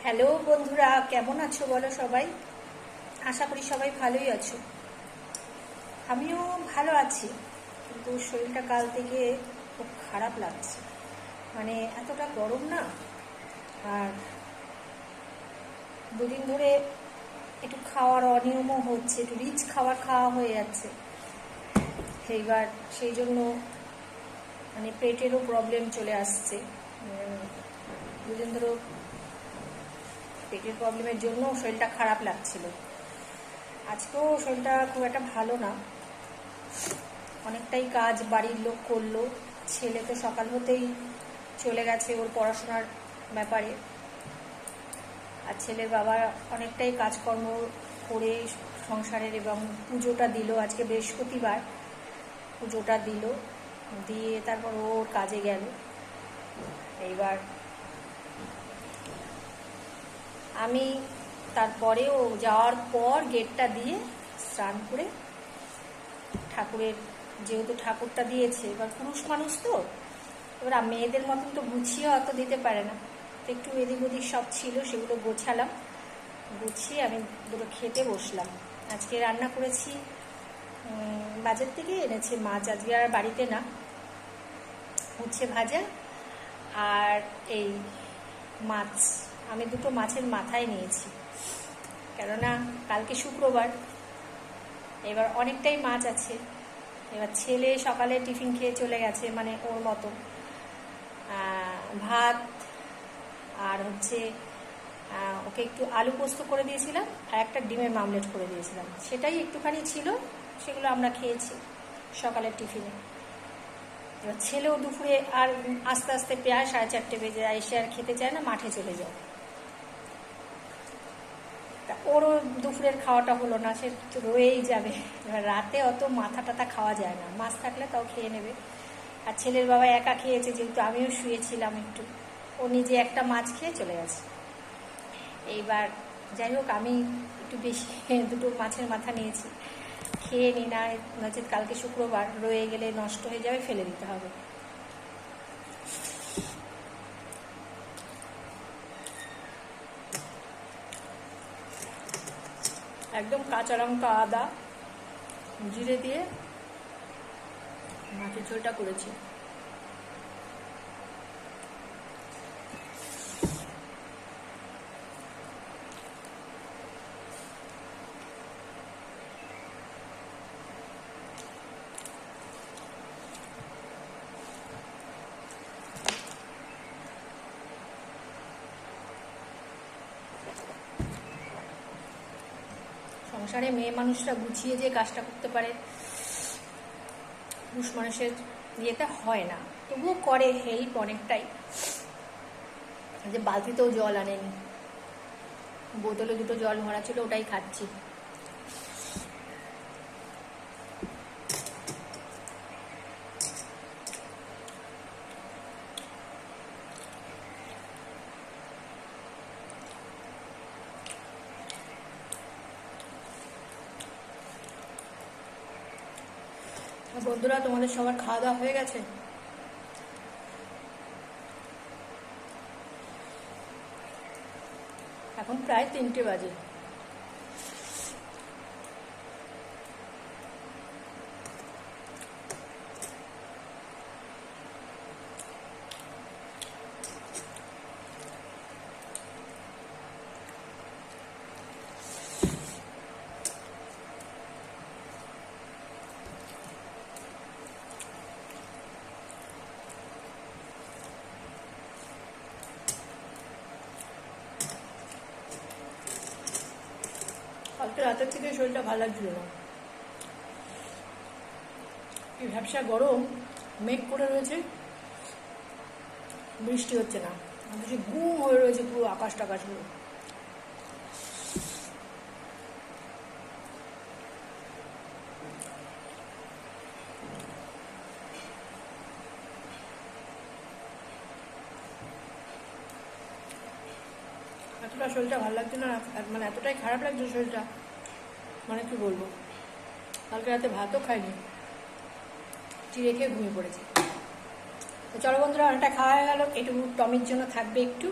Hello বন্ধুরা, কেমন আছো বলো সবাই? আশা করি সবাই ভালোই আছো। আমিও ভালো আছি, কিন্তু শরীরটা কাল থেকে খুব খারাপ লাগছে। মানে এতটা গরম না, আর দুদিন ধরে একটু খাওয়ার অনিয়মও হচ্ছে, একটু রিচ খাবার খাওয়া হয়ে যাচ্ছে। এইবার সেই জন্য মানে পেটেরও প্রবলেম চলে আসছে। দুদিন ধরে পেটের প্রবলেমের জন্য শরীরটা খারাপ লাগছিল। আজকেও শরীরটা খুব একটা ভালো না, অনেকটাই কাজ বাড়ির লোক করলো। ছেলে তো সকাল হতেই চলে গেছে ওর পড়াশোনার ব্যাপারে, আর ছেলের বাবা অনেকটাই কাজকর্ম করে সংসারের, এবং পুজোটা দিল আজকে বৃহস্পতিবার, পুজোটা দিল, দিয়ে তারপর ওর কাজে গেল। এইবার আমি তারপরেও যাওয়ার পর গেটটা দিয়ে স্নান করে ঠাকুরের, যেহেতু ঠাকুরটা দিয়েছে, এবার পুরুষ মানুষ তো, এবার মেয়েদের মতন তো গুছিয়ে অত দিতে পারে না, তো একটু এদিক ওদিক সব ছিল, সেগুলো গোছালাম, গুছিয়ে আমি দুটো খেতে বসলাম। আজকে রান্না করেছি, বাজার থেকে এনেছে মাছ, আজকে আর বাড়িতে না, উচ্ছে ভাজা আর এই মাছ। আমি দুটো মাছের মাথায় নিয়েছি, কেননা কালকে শুক্রবার, এবার অনেকটাই মাছ আছে। এবার ছেলে সকালে টিফিন খেয়ে চলে গেছে, মানে ওর মতো ভাত আর হচ্ছে ওকে একটু আলু পোস্ত করে দিয়েছিলাম, আর একটা ডিমের মামলেট করে দিয়েছিলাম, সেটাই একটুখানি ছিল, সেগুলো আমরা খেয়েছি সকালের টিফিনে। এবার ছেলেও দুপুরে আর আস্তে আস্তে প্রায় 4:30 বেজে যায়, এসে আর খেতে চায় না, মাঠে চলে যায়। তা ওরও দুপুরের খাওয়াটা হলো না, সে রয়েই যাবে। এবার রাতে অত মাথা টাথা খাওয়া যায় না, মাছ থাকলে তাও খেয়ে নেবে। আর ছেলের বাবা একা খেয়েছে, যেহেতু আমিও শুয়েছিলাম একটু, ও নিজে একটা মাছ খেয়ে চলে গেছে। এইবার যাই হোক, আমি একটু বেশি দুটো মাছের মাথা নিয়েছি, খেয়ে নি, না নচেত কালকে শুক্রবার রয়ে গেলে নষ্ট হয়ে যাবে, ফেলে দিতে হবে। একদম কাঁচা লঙ্কা, আদা, জিরে দিয়ে মাছের ঝোলটা করেছি। সংসারে মেয়ে মানুষরা গুছিয়ে যে কাজটা করতে পারে, পুরুষ মানুষের ইয়েতে হয় না, তবুও করে হেল্প অনেকটাই। যে বালতিতেও জল আনেনি, বোতলে দুটো জল ভরা ছিল, ওটাই খাচ্ছি। বন্ধুরা, তোমাদের সবার খাওয়া দাওয়া হয়ে গেছে? এখন প্রায় 3টে বাজে। কালকে রাতের থেকে শরীরটা ভালো লাগছিল না, কি ভ্যাবসা গরম, মেঘ করে রয়েছে, বৃষ্টি হচ্ছে না, বেশি গুম হয়ে রয়েছে পুরো আকাশ টাকাশগুলো। এতটা শরীরটা ভালো লাগছে না, মানে এতটাই খারাপ লাগছে শরীরটা, মানে কি বলবো। কালকে রাতে ভাতও খাইনি, চিড়ে খেয়ে ঘুমিয়ে পড়েছি। তো চলো বন্ধুরা, অনেকটা খাওয়া হয়ে গেল, একটু টমির জন্য থাকবে একটু।